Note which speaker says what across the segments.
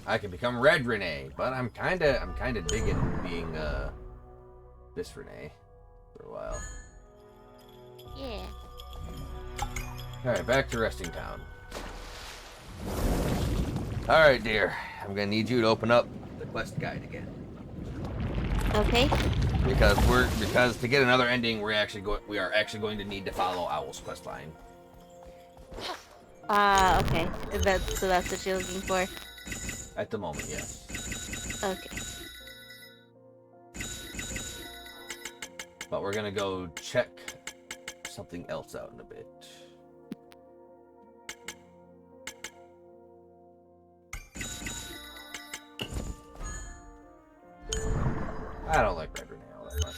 Speaker 1: I can become Red Renee, but I'm kinda digging being this Renee for a while.
Speaker 2: Yeah.
Speaker 1: Alright, back to Resting Town. Alright, dear. I'm gonna need you to open up the quest guide again.
Speaker 2: Okay.
Speaker 1: Because to get another ending, we are actually going to need to follow Owl's quest line.
Speaker 2: Okay. That's what you're looking for.
Speaker 1: At the moment, yes.
Speaker 2: Okay.
Speaker 1: But we're gonna go check something else out in a bit. I don't like Red Renee all that much.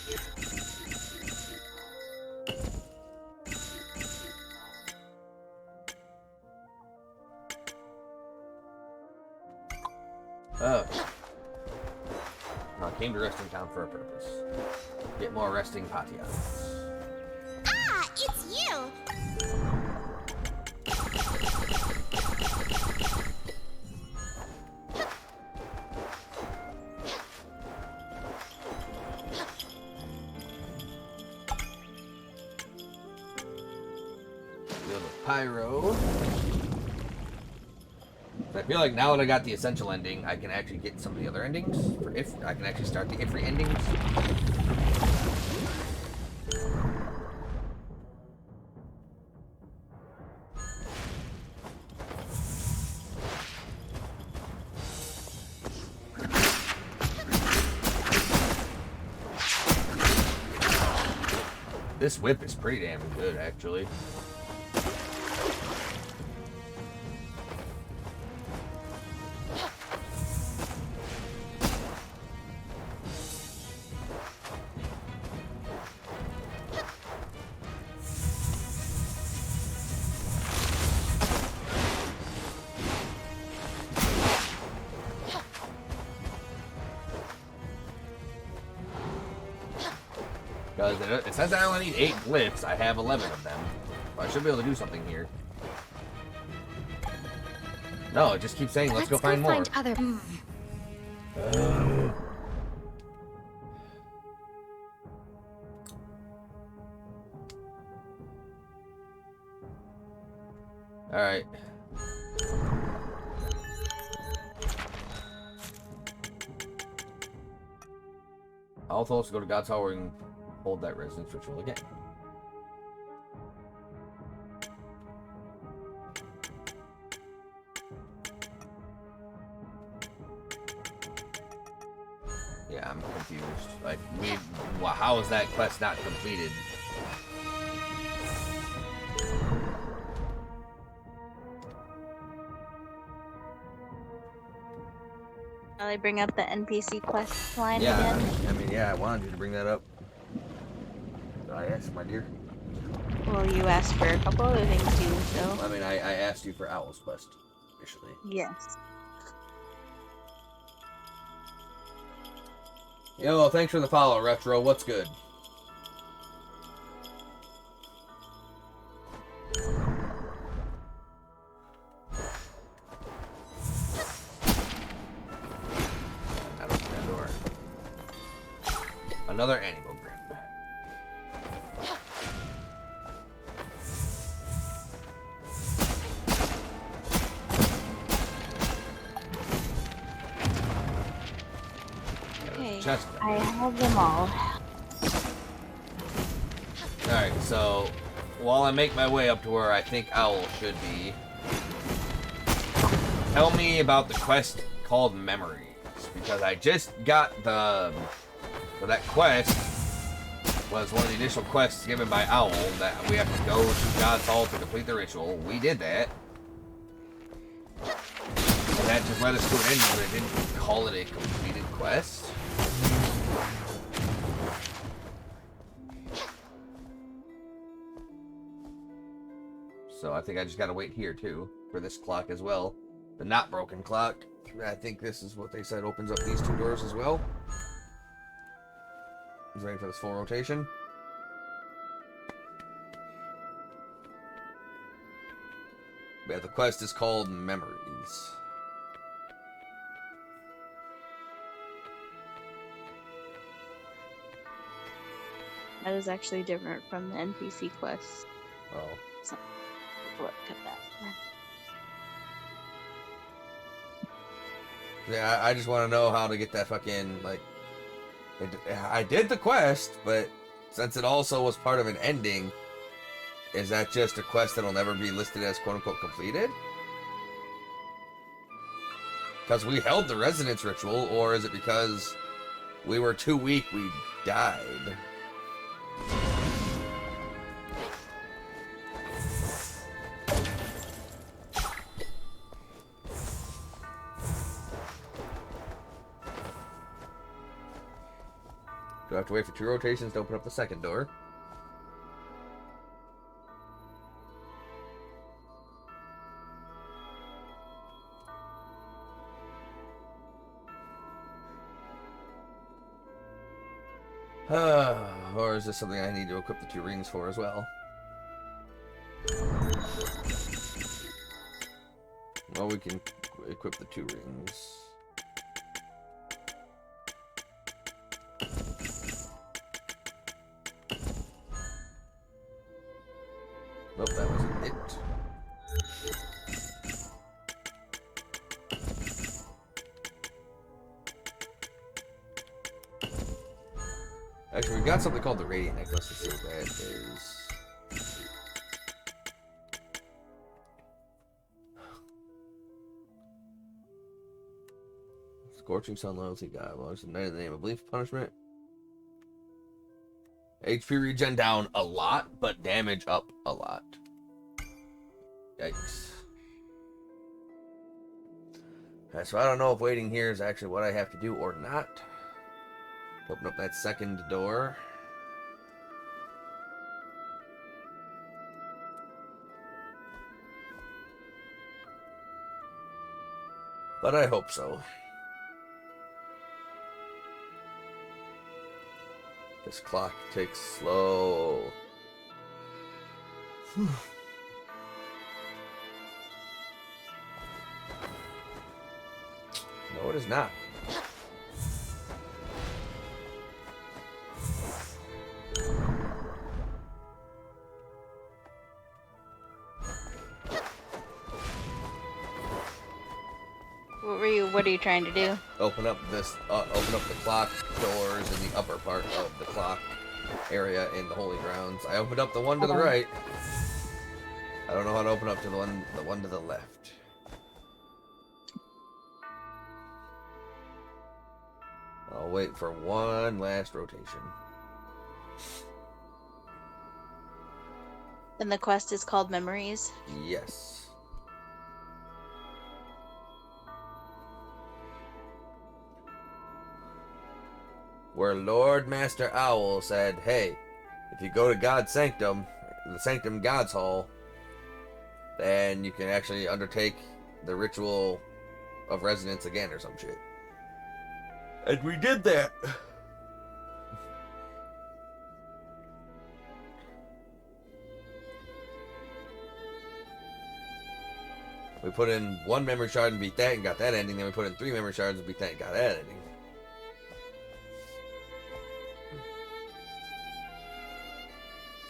Speaker 1: Oh. I came to Resting Town for a purpose. Get more resting patios.
Speaker 3: Ah, it's you!
Speaker 1: Field of Pyro. I feel like now that I got the essential ending, I can actually get some of the other endings. I can actually start the Ifri endings. This whip is pretty damn good, actually. Because it says I only need 8 glyphs. I have 11 of them. I should be able to do something here. No, it just keeps saying, let's go find more.
Speaker 3: Other...
Speaker 1: Alright. I'll tell us to go to God's Tower and hold that resonance ritual again. Yeah, I'm confused. Like, how is that quest not completed?
Speaker 2: Shall I bring up the NPC quest line
Speaker 1: Yeah,
Speaker 2: again?
Speaker 1: I mean, yeah, I wanted you to bring that up. I asked, my dear.
Speaker 2: Well, you asked for a couple other things too, so.
Speaker 1: I mean, I asked you for Owl's quest, initially.
Speaker 2: Yes.
Speaker 1: Yo, thanks for the follow, Retro. What's good? Not open that door. Another animal grim.
Speaker 2: Okay.
Speaker 1: Chest.
Speaker 2: I have them all.
Speaker 1: Alright, so while I make my way up to where I think Owl should be, tell me about the quest called Memories. Because I just got the... So that quest was one of the initial quests given by Owl that we have to go to God's Hall to complete the ritual. We did that. And that just led us to an ending, but it didn't call it a completed quest. So I think I just gotta wait here too, for this clock as well. The not broken clock. I think this is what they said opens up these 2 doors as well. He's waiting for this full rotation. Yeah, the quest is called Memories.
Speaker 2: That is actually different from the NPC quest.
Speaker 1: Oh.
Speaker 2: So, look at that.
Speaker 1: Yeah, I just want to know how to get that fucking, like... I did the quest, but since it also was part of an ending, is that just a quest that'll never be listed as quote-unquote completed? Because we held the resonance ritual, or is it because we were too weak, we died? Do I have to wait for 2 rotations to open up the second door? Or is this something I need to equip the 2 rings for as well? Well, we can equip the 2 rings. Nope, that wasn't it. Actually, we got something called the Radiant Necklace. Let's see what that is. Scorching Sun, Loyalty, God. Well, it's the Night of the Name of Belief, Punishment. HP regen down a lot, but damage up a lot. Yikes. Alright, so I don't know if waiting here is actually what I have to do or not. Open up that second door. But I hope so. This clock takes slow. No, it is not.
Speaker 2: What are you trying to do?
Speaker 1: Open up this. Open up the clock doors in the upper part of the clock area in the Holy Grounds. I opened up the one to the right. I don't know how to open up to the one to the left. I'll wait for one last rotation.
Speaker 2: And the quest is called Memories.
Speaker 1: Yes. Where Lord Master Owl said, hey, if you go to God's Sanctum, the Sanctum God's Hall, then you can actually undertake the ritual of resonance again or some shit. And we did that. We put in 1 memory shard and beat that and got that ending. Then we put in 3 memory shards and beat that and got that ending.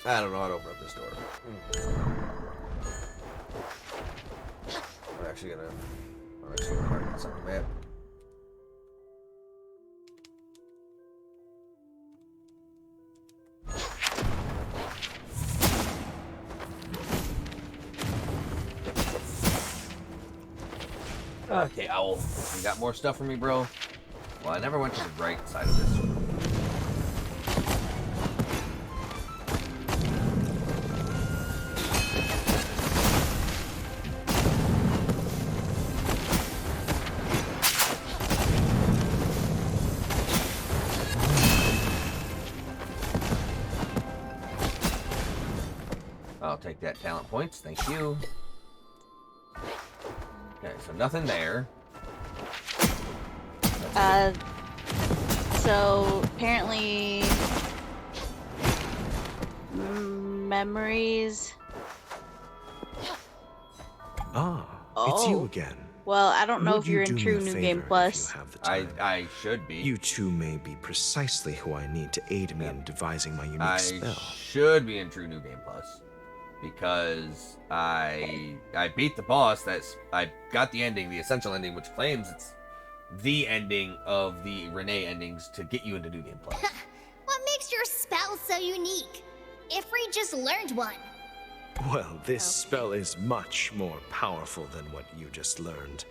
Speaker 1: I don't know how to open up this door. I'm actually gonna mark this on the map. Okay, Owl. You got more stuff for me, bro? Well, I never went to the right side of this one. I'll take that talent points, thank you. Okay, so nothing there.
Speaker 2: So apparently memories.
Speaker 4: Ah, it's you again.
Speaker 2: Well, I don't know
Speaker 4: Would
Speaker 2: if you're
Speaker 4: you
Speaker 2: in
Speaker 4: do
Speaker 2: True
Speaker 4: me a
Speaker 2: New
Speaker 4: favor
Speaker 2: Game
Speaker 4: if you
Speaker 2: Plus.
Speaker 4: have the time?
Speaker 1: I should be.
Speaker 4: You two may be precisely who I need to aid me in devising my unique
Speaker 1: I
Speaker 4: spell.
Speaker 1: should be in True New Game Plus because I beat the boss. I got the ending, the essential ending, which claims it's the ending of the Renee endings to get you into New Game Plus.
Speaker 3: What makes your spell so unique? Ifri just learned one.
Speaker 4: Well, this spell is much more powerful than what you just learned.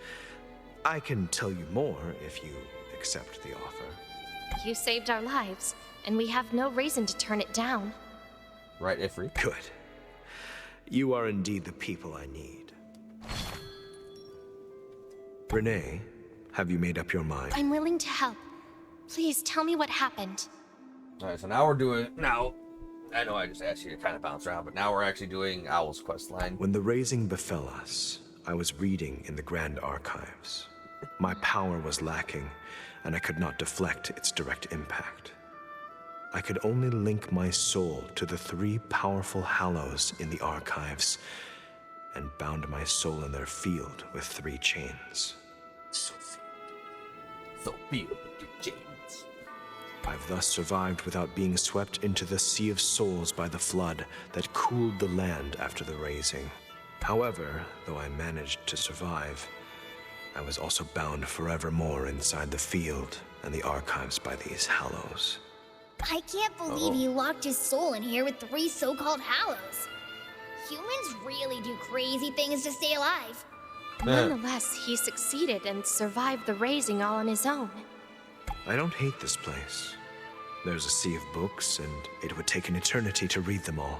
Speaker 4: I can tell you more if you accept the offer.
Speaker 5: You saved our lives, and we have no reason to turn it down.
Speaker 1: Right, Ifri?
Speaker 4: Good. You are indeed the people I need. Renee, have you made up your mind?
Speaker 5: I'm willing to help. Please tell me what happened.
Speaker 1: Alright, so now we're doing... I know I just asked you to kind of bounce around, but now we're actually doing Owl's quest line.
Speaker 4: When the raising befell us, I was reading in the Grand Archives. My power was lacking, and I could not deflect its direct impact. I could only link my soul to the 3 powerful hallows in the archives, and bound my soul in their field with 3 chains.
Speaker 1: So feel with your chains.
Speaker 4: I've thus survived without being swept into the Sea of Souls by the flood that cooled the land after the raising. However, though I managed to survive, I was also bound forevermore inside the field and the archives by these hallows.
Speaker 3: I can't believe he locked his soul in here with 3 so-called hallows. Humans really do crazy things to stay alive.
Speaker 5: Nonetheless, he succeeded and survived the raising all on his own.
Speaker 4: I don't hate this place. There's a sea of books, and it would take an eternity to read them all.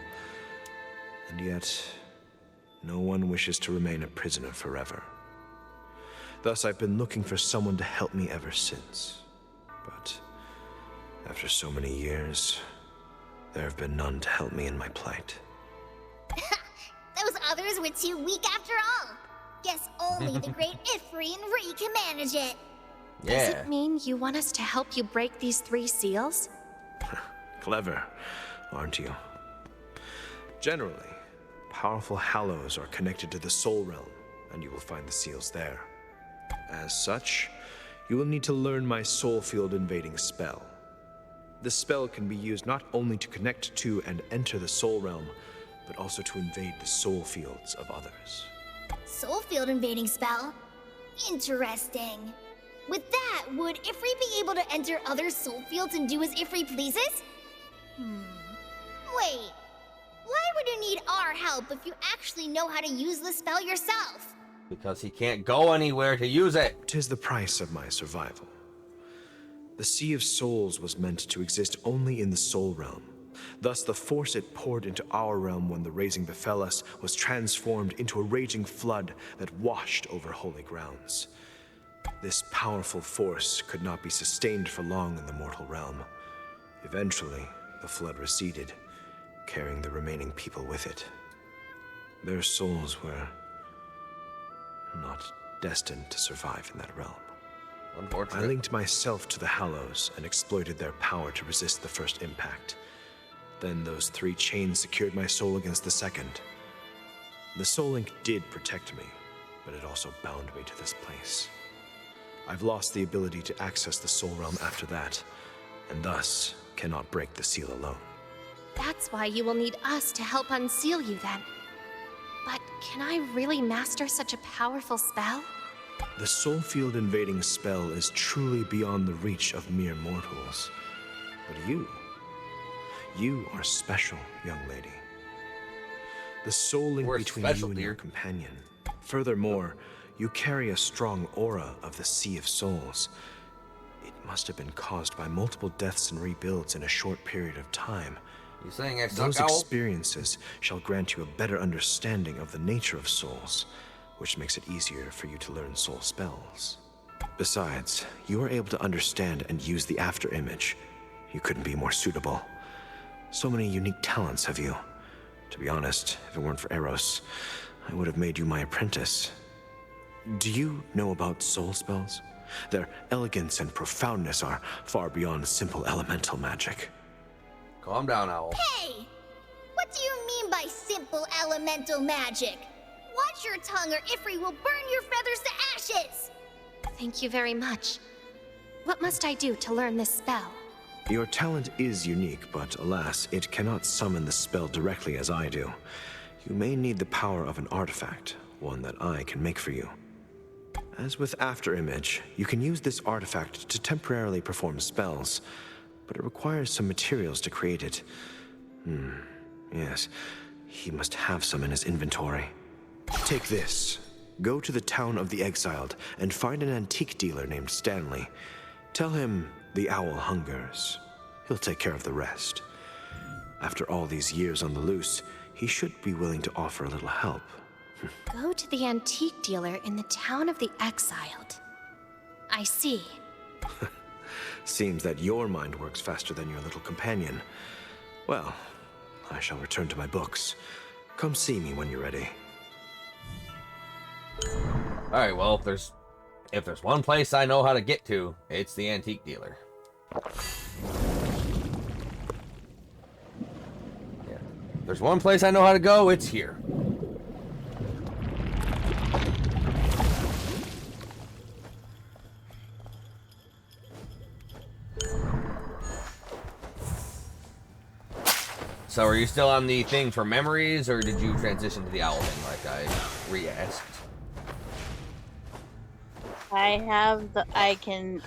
Speaker 4: And yet, no one wishes to remain a prisoner forever. Thus, I've been looking for someone to help me ever since. But after so many years, there have been none to help me in my plight.
Speaker 3: Those others were too weak after all. Guess only the great Ifri and Ree can manage it.
Speaker 5: Does it mean you want us to help you break these 3 seals?
Speaker 4: Clever, aren't you? Generally, powerful hallows are connected to the soul realm, and you will find the seals there. As such, you will need to learn my soul field invading spell. The spell can be used not only to connect to and enter the soul realm, but also to invade the soul fields of others.
Speaker 3: Soul field invading spell? Interesting. With that, would Ifri be able to enter other soul fields and do as Ifri pleases? Wait, why would you need our help if you actually know how to use the spell yourself?
Speaker 1: Because he can't go anywhere to use it.
Speaker 4: 'Tis the price of my survival. The Sea of Souls was meant to exist only in the soul realm. Thus, the force it poured into our realm when the raising befell us was transformed into a raging flood that washed over holy grounds. This powerful force could not be sustained for long in the mortal realm. Eventually, the flood receded, carrying the remaining people with it. Their souls were not destined to survive in that realm. I
Speaker 1: Unfortunate.
Speaker 4: linked myself to the Hallows and exploited their power to resist the first impact. Then those 3 chains secured my soul against the second. The Soul Link did protect me, but it also bound me to this place. I've lost the ability to access the Soul Realm after that, and thus cannot break the seal alone.
Speaker 5: That's why you will need us to help unseal you then. But can I really master such a powerful spell?
Speaker 4: The soul field invading spell is truly beyond the reach of mere mortals. But you are special, young lady. The soul link
Speaker 1: We're
Speaker 4: between
Speaker 1: special,
Speaker 4: you and your
Speaker 1: dear.
Speaker 4: companion. Furthermore, you carry a strong aura of the Sea of Souls. It must have been caused by multiple deaths and rebuilds in a short period of time.
Speaker 1: You saying I suck,
Speaker 4: Those
Speaker 1: Owl?
Speaker 4: experiences shall grant you a better understanding of the nature of souls, which makes it easier for you to learn soul spells. Besides, you are able to understand and use the Afterimage. You couldn't be more suitable. So many unique talents have you. To be honest, if it weren't for Eros, I would have made you my apprentice. Do you know about soul spells? Their elegance and profoundness are far beyond simple elemental magic.
Speaker 1: Calm down, Owl.
Speaker 3: Hey! What do you mean by simple elemental magic? Watch your tongue or Ifri will burn your feathers to ashes!
Speaker 5: Thank you very much. What must I do to learn this spell?
Speaker 4: Your talent is unique, but alas, it cannot summon the spell directly as I do. You may need the power of an artifact, one that I can make for you. As with Afterimage, you can use this artifact to temporarily perform spells, but it requires some materials to create it. Yes, he must have some in his inventory. Take this. Go to the town of the Exiled and find an antique dealer named Stanley. Tell him the owl hungers. He'll take care of the rest. After all these years on the loose, he should be willing to offer a little help.
Speaker 5: Go to the antique dealer in the town of the Exiled. I see.
Speaker 4: Seems that your mind works faster than your little companion. Well, I shall return to my books. Come see me when you're ready.
Speaker 1: Alright, well, if there's one place I know how to get to, it's the antique dealer. Yeah. If there's one place I know how to go, it's here. So are you still on the thing for memories, or did you transition to the owl thing like I re-asked?
Speaker 2: I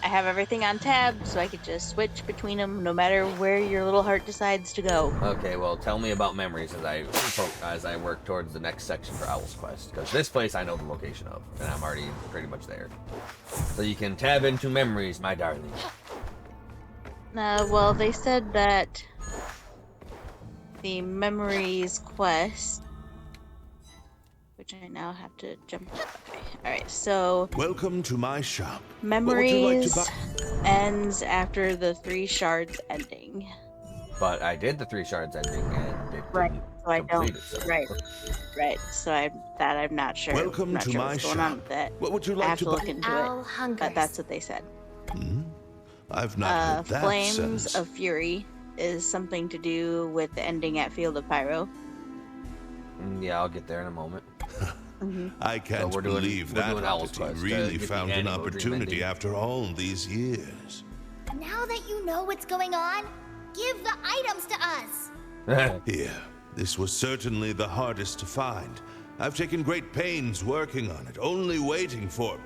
Speaker 2: have everything on tab, so I could just switch between them no matter where your little heart decides to go.
Speaker 1: Okay, well, tell me about memories as I work towards the next section for Owl's Quest, because this place I know the location of, and I'm already pretty much there. So you can tab into memories, my darling.
Speaker 2: Well, they said that the memories quest, which I now have to jump. Okay, all right. So
Speaker 6: welcome to my shop.
Speaker 2: Memories ends after the 3 shards ending.
Speaker 1: But I did the 3 shards ending, and it
Speaker 2: Right.
Speaker 1: didn't
Speaker 2: So I don't.
Speaker 1: complete it, so.
Speaker 2: Right. So I'm not sure.
Speaker 6: Welcome
Speaker 2: I'm not
Speaker 6: to
Speaker 2: sure
Speaker 6: my
Speaker 2: what's going on
Speaker 6: shop.
Speaker 2: with that.
Speaker 6: What would you
Speaker 2: I
Speaker 6: like
Speaker 2: have to
Speaker 6: to
Speaker 2: look
Speaker 6: buy?
Speaker 2: into
Speaker 5: Owl
Speaker 2: it.
Speaker 5: hungers.
Speaker 2: But that's what they said.
Speaker 6: I've not heard that
Speaker 2: Flames
Speaker 6: sentence.
Speaker 2: of Fury is something to do with the ending at Field of Pyro.
Speaker 1: Yeah, I'll get there in a moment.
Speaker 6: I can't
Speaker 1: we're doing-
Speaker 6: believe
Speaker 1: we're
Speaker 6: that
Speaker 1: doing Owl's
Speaker 6: entity
Speaker 1: Quest,
Speaker 6: really
Speaker 1: get the
Speaker 6: found an
Speaker 1: animal dream
Speaker 6: opportunity
Speaker 1: ending.
Speaker 6: after all these years.
Speaker 3: Now that you know what's going on, give the items to us.
Speaker 6: Here, this was certainly the hardest to find. I've taken great pains working on it, only waiting for...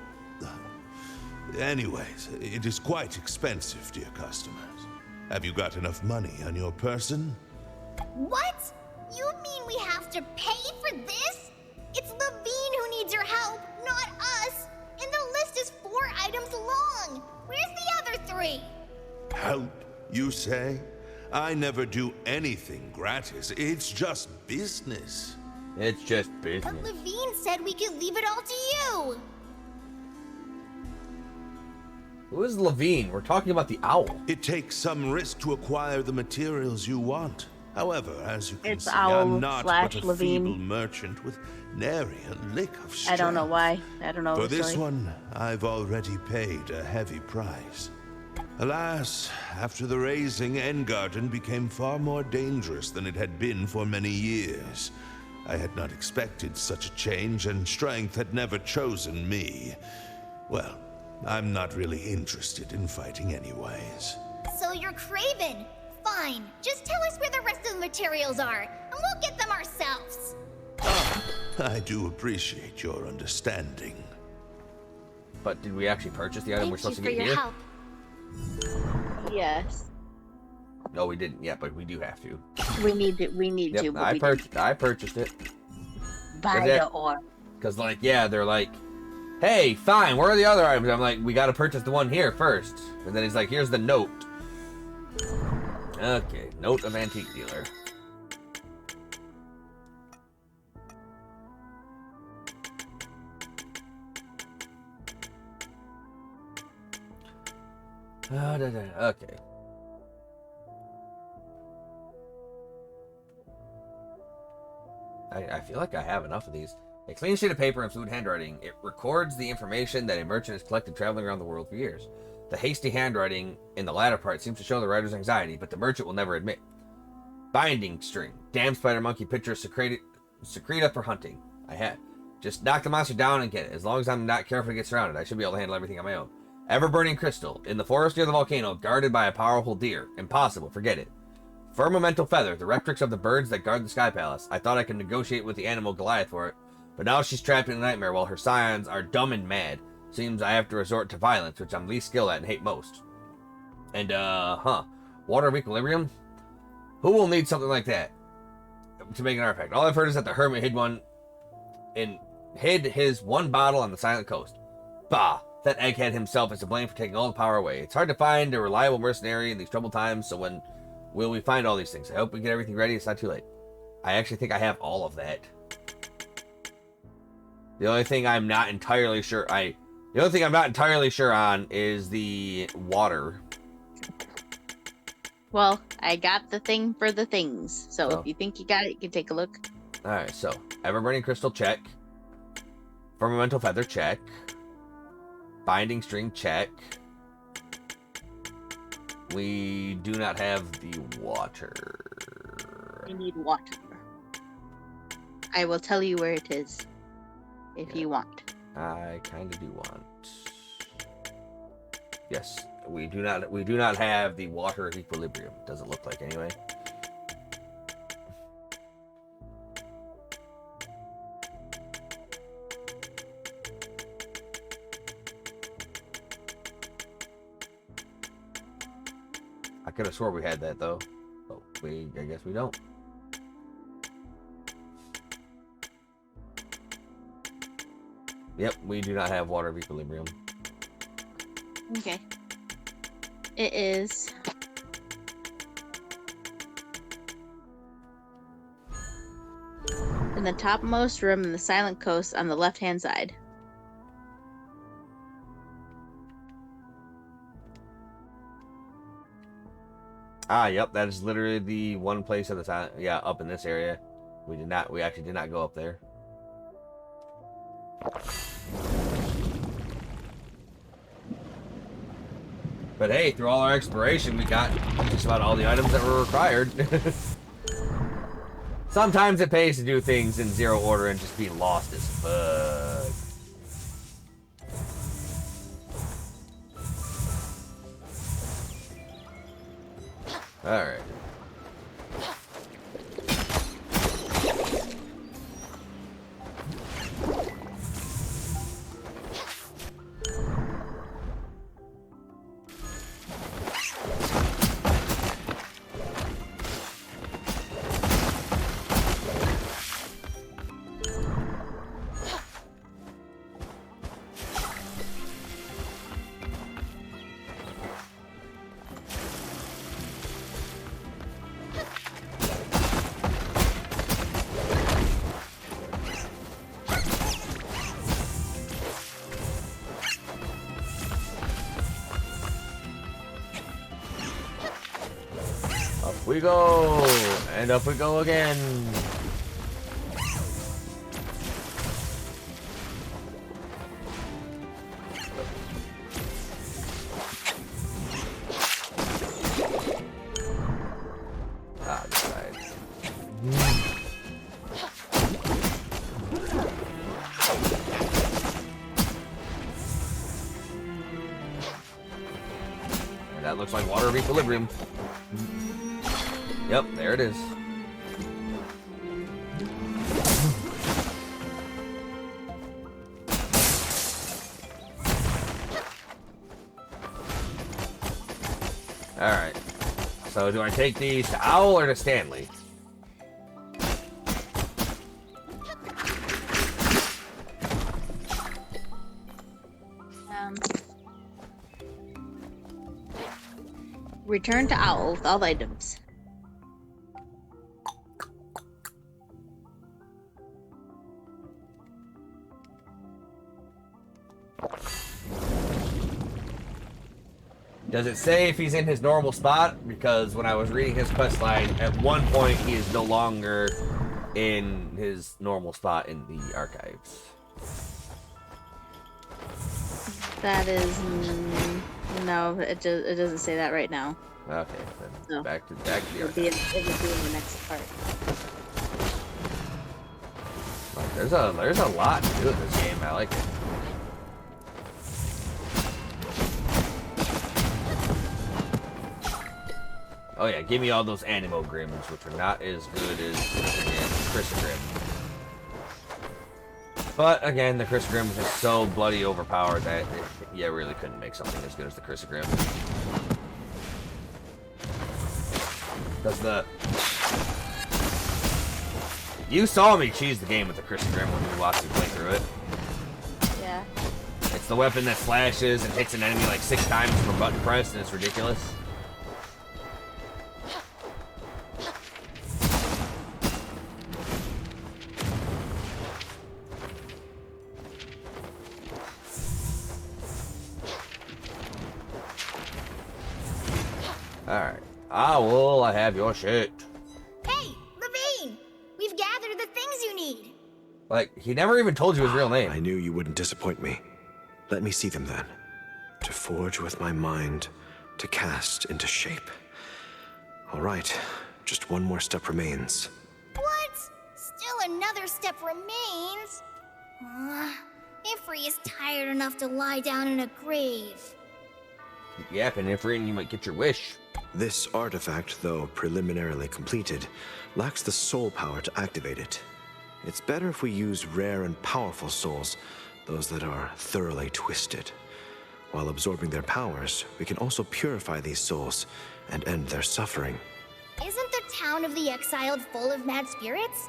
Speaker 6: Anyways, it is quite expensive, dear customers. Have you got enough money on your person?
Speaker 3: What? You mean we have to pay for this? It's Levine who needs your help, not us. And the list is 4 items long. Where's the other 3?
Speaker 6: Help, you say? I never do anything gratis. It's just business.
Speaker 1: It's just
Speaker 3: But
Speaker 1: business.
Speaker 3: Levine said we could leave it all to you.
Speaker 1: Who is Levine? We're talking about the owl.
Speaker 6: It takes some risk to acquire the materials you want. However, as you can
Speaker 2: It's
Speaker 6: see,
Speaker 2: Owl
Speaker 6: I'm not but a
Speaker 2: Levine.
Speaker 6: feeble merchant with nary a lick of strength.
Speaker 2: I don't know why. I don't know.
Speaker 6: For
Speaker 2: the
Speaker 6: this
Speaker 2: story.
Speaker 6: one, I've already paid a heavy price. Alas, after the raising, Engarden became far more dangerous than it had been for many years. I had not expected such a change, and strength had never chosen me. Well, I'm not really interested in fighting anyways.
Speaker 3: So you're Craven. Fine. Just tell us where the rest of the materials are, and we'll get them ourselves.
Speaker 6: I do appreciate your understanding.
Speaker 1: But did we actually purchase the item we're
Speaker 5: Thank
Speaker 1: supposed
Speaker 5: you
Speaker 1: to
Speaker 5: for
Speaker 1: get
Speaker 5: your
Speaker 1: here?
Speaker 5: help.
Speaker 2: Yes,
Speaker 1: No, we didn't yet, but we do have to.
Speaker 2: we need to.
Speaker 1: Yep,
Speaker 2: But
Speaker 1: I
Speaker 2: we
Speaker 1: purchased it.
Speaker 2: buy
Speaker 1: Is it-
Speaker 2: the ore.
Speaker 1: Because, like, yeah, they're like, hey, fine, where are the other items? I'm like, we gotta purchase the one here first. And then he's like, here's the note. Okay, note of antique dealer. Okay. I feel like I have enough of these. A clean sheet of paper and fluid handwriting. It records the information that a merchant has collected traveling around the world for years. The hasty handwriting in the latter part seems to show the writer's anxiety, but the merchant will never admit. Binding string. Damn spider monkey picture secrete up for hunting. I had. Just knock the monster down and get it. As long as I'm not careful to get surrounded, I should be able to handle everything on my own. Ever-burning crystal. In the forest near the volcano, guarded by a powerful deer. Impossible, forget it. Firmamental feather, the rectrix of the birds that guard the Sky Palace. I thought I could negotiate with the animal Goliath for it, but now she's trapped in a nightmare while her scions are dumb and mad. Seems I have to resort to violence, which I'm least skilled at and hate most. And, Water of Equilibrium? Who will need something like that to make an artifact? All I've heard is that the hermit hid his one bottle on the Silent Coast. Bah! That egghead himself is to blame for taking all the power away. It's hard to find a reliable mercenary in these troubled times, so when will we find all these things? I hope we get everything ready. It's not too late. I actually think I have all of that. The only thing I'm not entirely sure on is the water.
Speaker 2: Well, I got the thing for the things. So if you think you got it, you can take a look.
Speaker 1: Alright, so Ever-burning crystal, check. Firmamental feather, check. Binding string, check. We do not have the water.
Speaker 2: I need water. I will tell you where it is if you want.
Speaker 1: I kind of do want. Yes, we do not have the water of equilibrium. Doesn't look like anyway. I could have swore we had that though. But I guess we don't. Yep, we do not have water of equilibrium.
Speaker 2: Okay. It is in the topmost room in the Silent Coast on the left-hand side.
Speaker 1: Ah, yep, that is literally the one place of the silent. Yeah, up in this area. We actually did not go up there. But hey, through all our exploration, we got just about all the items that were required. Sometimes it pays to do things in zero order and just be lost as fuck. Alright. We go, and up we go again. Ah, this side. And that looks like water of equilibrium. Yep, there it is. Alright. So do I take these to Owl or to Stanley?
Speaker 2: Return to Owl with all items.
Speaker 1: Does it say if he's in his normal spot? Because when I was reading his quest line, at one point he is no longer in his normal spot in the archives.
Speaker 2: That is no, it doesn't say that right now.
Speaker 1: Okay, then
Speaker 2: No.
Speaker 1: back to the
Speaker 2: It would be in
Speaker 1: archives.
Speaker 2: the next part.
Speaker 1: Like, there's a lot to do in this game. I like it. Oh yeah, give me all those Animogrims, which are not as good as Chrysogrim. But again, the Chrysogrim is just so bloody overpowered that you really couldn't make something as good as the Chrysogrim. Because you saw me cheese the game with the Chrysogrim when we watched me play through it.
Speaker 2: Yeah.
Speaker 1: It's the weapon that slashes and hits an enemy like 6 times from button press, and it's ridiculous. Alright. Owl, I have your shit.
Speaker 3: Hey, Levine! We've gathered the things you need.
Speaker 1: Like, he never even told you his real name.
Speaker 4: I knew you wouldn't disappoint me. Let me see them then. To forge with my mind, to cast into shape. All right, just one more step remains.
Speaker 3: What? Still another step remains? Ifri is tired enough to lie down in a grave.
Speaker 1: Keep yapping, Ifrit, and you might get your wish.
Speaker 4: This artifact, though preliminarily completed, lacks the soul power to activate it. It's better if we use rare and powerful souls, those that are thoroughly twisted. While absorbing their powers, we can also purify these souls and end their suffering.
Speaker 3: Isn't the town of the exiled full of mad spirits?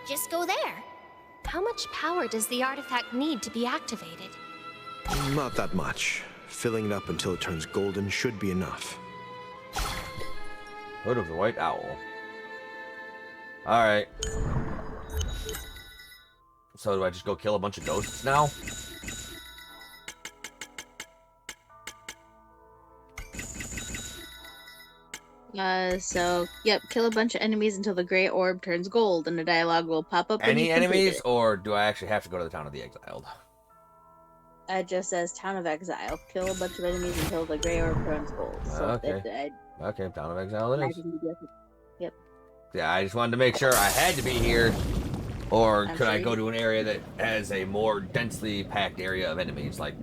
Speaker 3: Just go there.
Speaker 5: How much power does the artifact need to be activated?
Speaker 4: Not that much. Filling it up until it turns golden should be enough.
Speaker 1: Hood of the White Owl. Alright. So do I just go kill a bunch of ghosts now?
Speaker 2: Yep, kill a bunch of enemies until the gray orb turns gold, and a dialogue will pop up.
Speaker 1: Any enemies, or do I actually have to go to the Town of the Exiled?
Speaker 2: It just says Town of Exile. Kill a bunch of enemies until the gray orb turns gold. So
Speaker 1: Okay. Okay, Town of Exile it is.
Speaker 2: Yep.
Speaker 1: Yeah, I just wanted to make sure I had to be here, or
Speaker 2: I'm
Speaker 1: could I
Speaker 2: sure
Speaker 1: go
Speaker 2: you-
Speaker 1: to an area that has a more densely packed area of enemies, like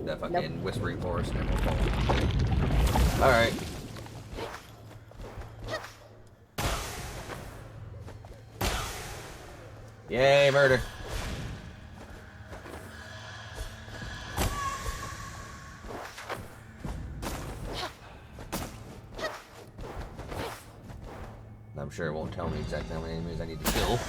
Speaker 1: the fucking Whispering Forest and Emerald Falls? Alright. Yay, murder. I'm sure it won't tell me exactly how many enemies I need to kill.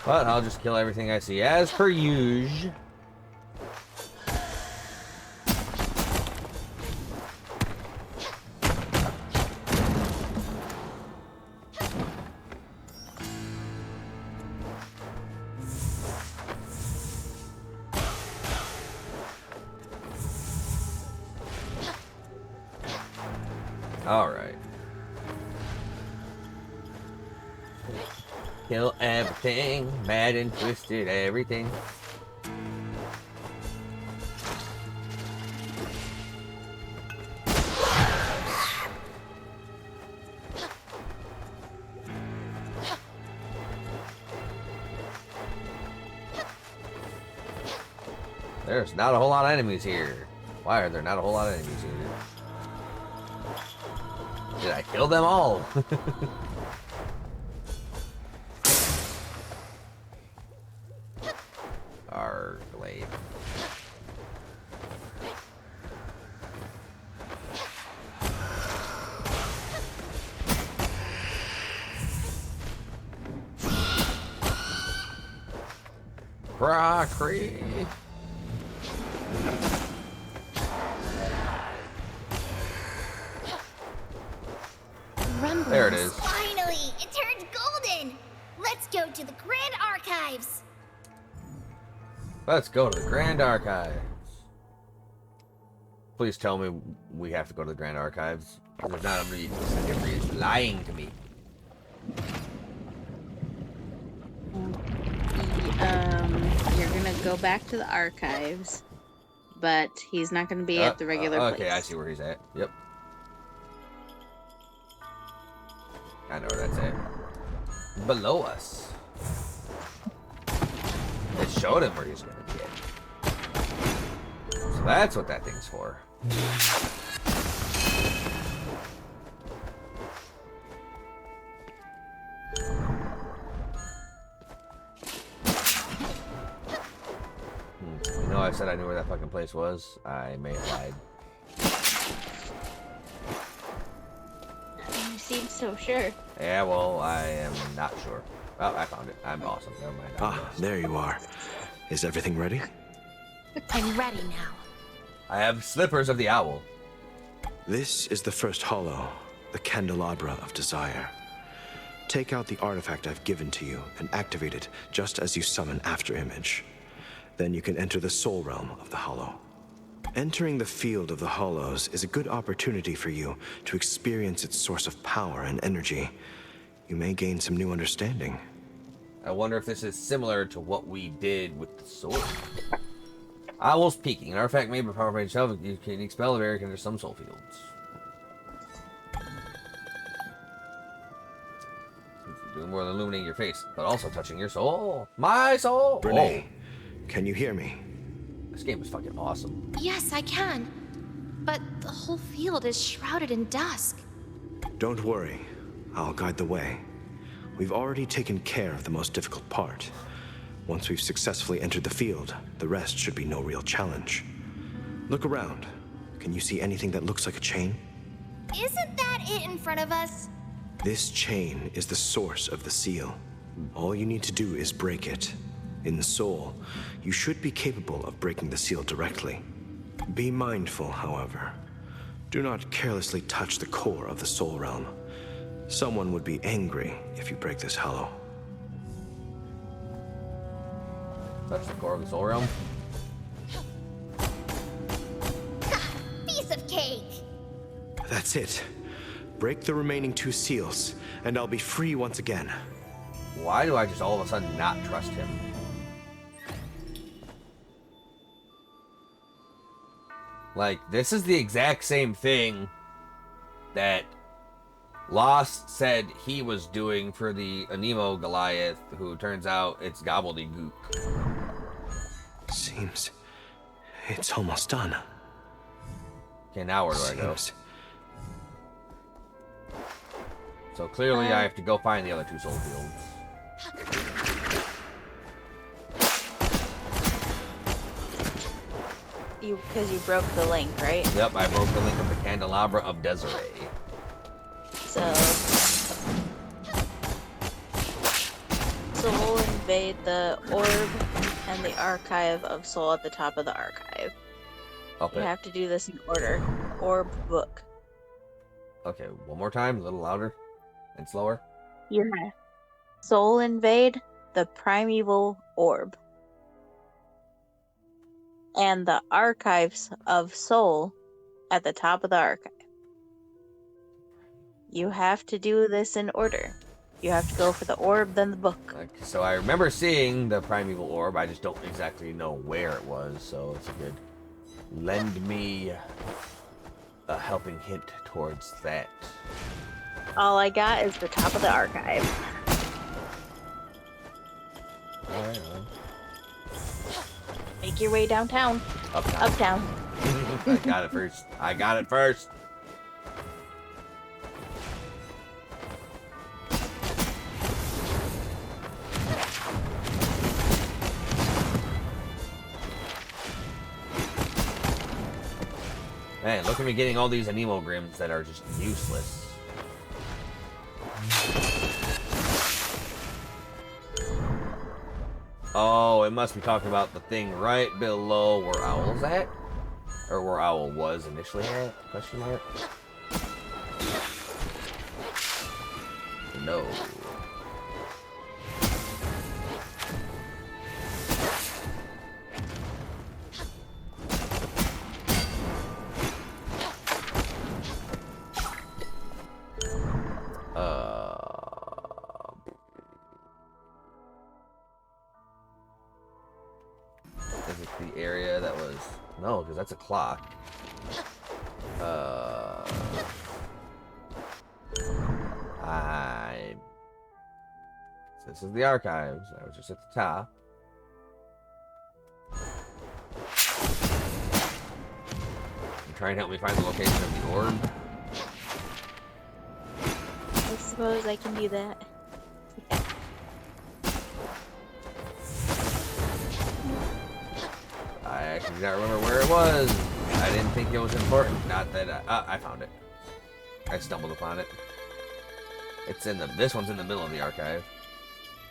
Speaker 1: But I'll just kill everything I see as per usual. Alright. Kill everything, mad and twisted everything. There's not a whole lot of enemies here. Why are there not a whole lot of enemies here? Did I kill them all? Glade. Crockery. There it is.
Speaker 3: Finally, it turned golden. Let's go to the Grand Archives.
Speaker 1: Let's go to the Grand Archives. Please tell me we have to go to the Grand Archives. There's not a reason. Everybody is lying to me.
Speaker 2: You're gonna go back to the archives. but he's not going to be at the regular place.
Speaker 1: Okay, I see where he's at. Yep. I know where that's at. Below us. It showed him where he's going to be at. So that's what that thing's for. You know, I said I knew where that fucking place was. I may have lied.
Speaker 2: You seem so sure.
Speaker 1: Yeah, well, I am not sure. Oh, I found it. I'm awesome. Never mind.
Speaker 4: Ah, there you are. Is everything ready?
Speaker 5: I'm ready now.
Speaker 1: I have slippers of the owl.
Speaker 4: This is the first hollow, the Candelabra of Desire. Take out the artifact I've given to you and activate it just as you summon Afterimage. Then you can enter the soul realm of the hollow. Entering the field of the hollows is a good opportunity for you to experience its source of power and energy. You may gain some new understanding.
Speaker 1: I wonder if this is similar to what we did with the sword. Owl's Peaking. An artifact made by power by itself. You can expel the barrier under some soul fields. Doing more than illuminating your face, but also touching your soul. My soul!
Speaker 4: Renee, can you hear me?
Speaker 1: This game is fucking awesome.
Speaker 5: Yes, I can. But the whole field is shrouded in dusk.
Speaker 4: Don't worry. I'll guide the way. We've already taken care of the most difficult part. Once we've successfully entered the field, the rest should be no real challenge. Look around. Can you see anything that looks like a chain?
Speaker 3: Isn't that it in front of us?
Speaker 4: This chain is the source of the seal. All you need to do is break it. In the soul, you should be capable of breaking the seal directly. Be mindful, however. Do not carelessly touch the core of the soul realm. Someone would be angry if you break this hollow.
Speaker 1: Touch the core of the soul realm.
Speaker 3: Piece of cake!
Speaker 4: That's it. Break the remaining 2 seals, and I'll be free once again.
Speaker 1: Why do I just all of a sudden not trust him? Like, this is the exact same thing that Lost said he was doing for the Anemo Goliath, who turns out it's gobbledygook.
Speaker 4: Seems it's almost done.
Speaker 1: Okay, now where do I go?
Speaker 4: Seems
Speaker 1: So clearly I have to go find the other 2 soul fields.
Speaker 2: Because you broke the link, right?
Speaker 1: Yep, I broke the link of the Candelabra of Desiree.
Speaker 2: So Soul invade the orb and the archive of soul at the top of the archive.
Speaker 1: Up
Speaker 2: You
Speaker 1: it.
Speaker 2: have to do this in order. Orb book.
Speaker 1: Okay, one more time, a little louder and slower.
Speaker 2: You have Soul invade the primeval orb. And the archives of soul at the top of the archive. You have to do this in order. You have to go for the orb, then the book.
Speaker 1: Like, so I remember seeing the primeval orb, I just don't exactly know where it was, so it's a good lend me a helping hint towards that.
Speaker 2: All I got is the top of the archive.
Speaker 1: Alright,
Speaker 2: Make your way downtown.
Speaker 1: uptown.
Speaker 2: Uptown.
Speaker 1: I got it first. I got it first. Man, look at me getting all these Anemo Grims that are just useless. Oh, it must be talking about the thing right below where Owl's at? Or where Owl was initially at? Question mark? No. Is it the area that was... No, because That's a clock. This is the archives. I was just at the top. Try and help me find the location of the orb.
Speaker 2: I suppose I can do that. Yeah.
Speaker 1: I actually do not remember where it was. I didn't think it was important. Not that I found it. I stumbled upon it. It's in the. This one's in the middle of the archive.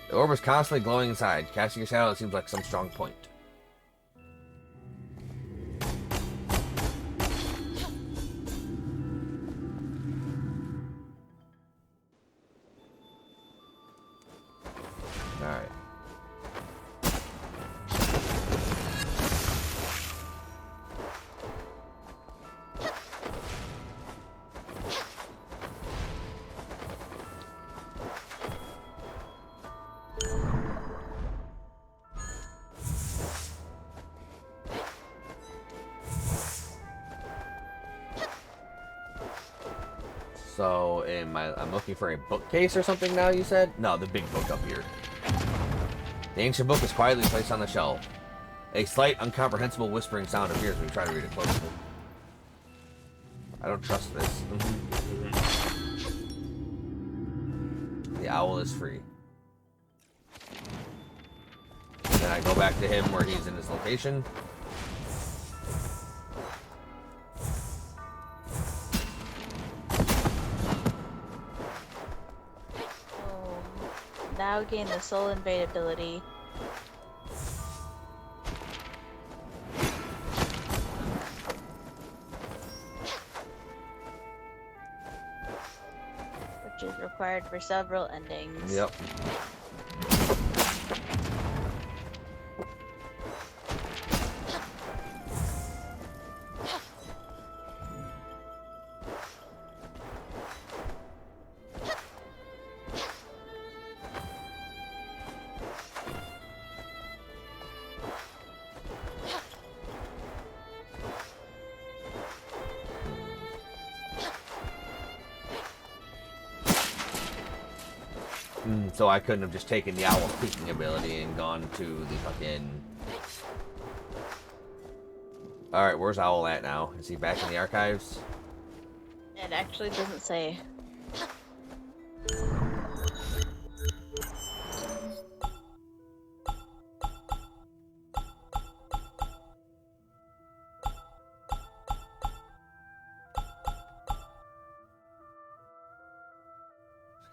Speaker 1: The orb is constantly glowing inside. Casting a shadow, it seems like some strong point. Alright. So, I'm looking for a bookcase or something now, you said? No, the big book up here. The ancient book is quietly placed on the shelf. A slight, incomprehensible whispering sound appears when you try to read it closely. I don't trust this. The owl is free. And then I go back to him where he's in his location.
Speaker 2: Now gain the soul invade ability. Which is required for several endings.
Speaker 1: Yep. So I couldn't have just taken the owl peeking ability and gone to the fucking... Alright, where's Owl at now? Is he back in the archives?
Speaker 2: It actually doesn't say.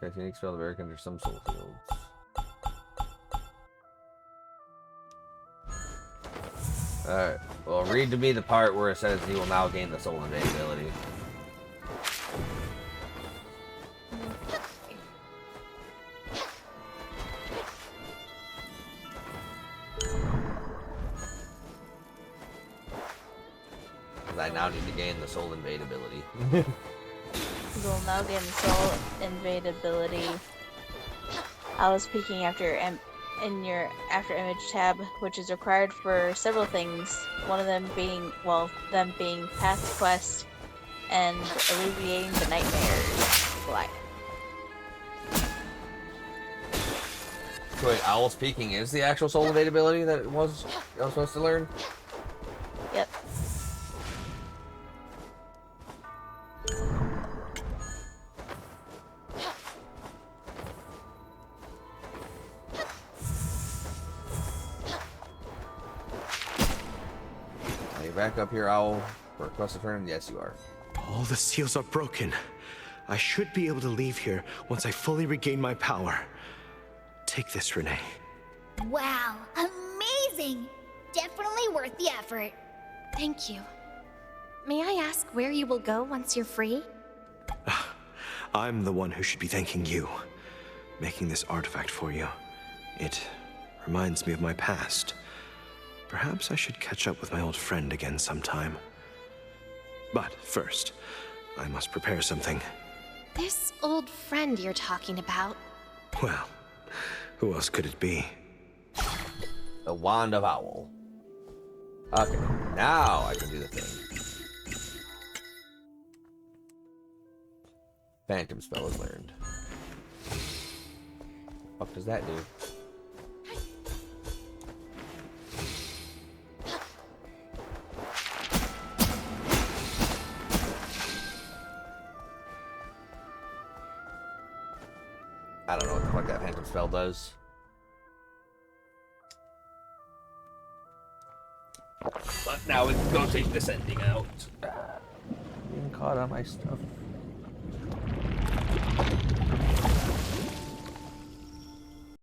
Speaker 1: This unique spell buried under some soul fields. Alright, well, read to me the part where it says you will now gain the soul invade ability. Because I now need to gain the soul invade ability.
Speaker 2: You will now gain the soul invade ability. I was peeking after in your Afterimage tab, which is required for several things. One of them being, well, them being past quest and alleviating the nightmares. Black.
Speaker 1: So wait, Owl Speaking is the actual soul invade ability that I was supposed to learn?
Speaker 2: Yep.
Speaker 1: Are you back up here, Owl, for a quest to turn? Yes, you are.
Speaker 4: All the seals are broken. I should be able to leave here once I fully regain my power. Take this, Renee.
Speaker 3: Wow, amazing! Definitely worth the effort.
Speaker 5: Thank you. May I ask where you will go once you're free?
Speaker 4: I'm the one who should be thanking you. Making this artifact for you. It reminds me of my past. Perhaps I should catch up with my old friend again sometime. But first, I must prepare something.
Speaker 5: This old friend you're talking about.
Speaker 4: Well, who else could it be?
Speaker 1: The Wand of Owl. Okay. Now I can do the thing. Phantom spell is learned. What does that do? I don't know what the fuck that phantom spell does. But now we can go take this ending out. Being caught on my stuff.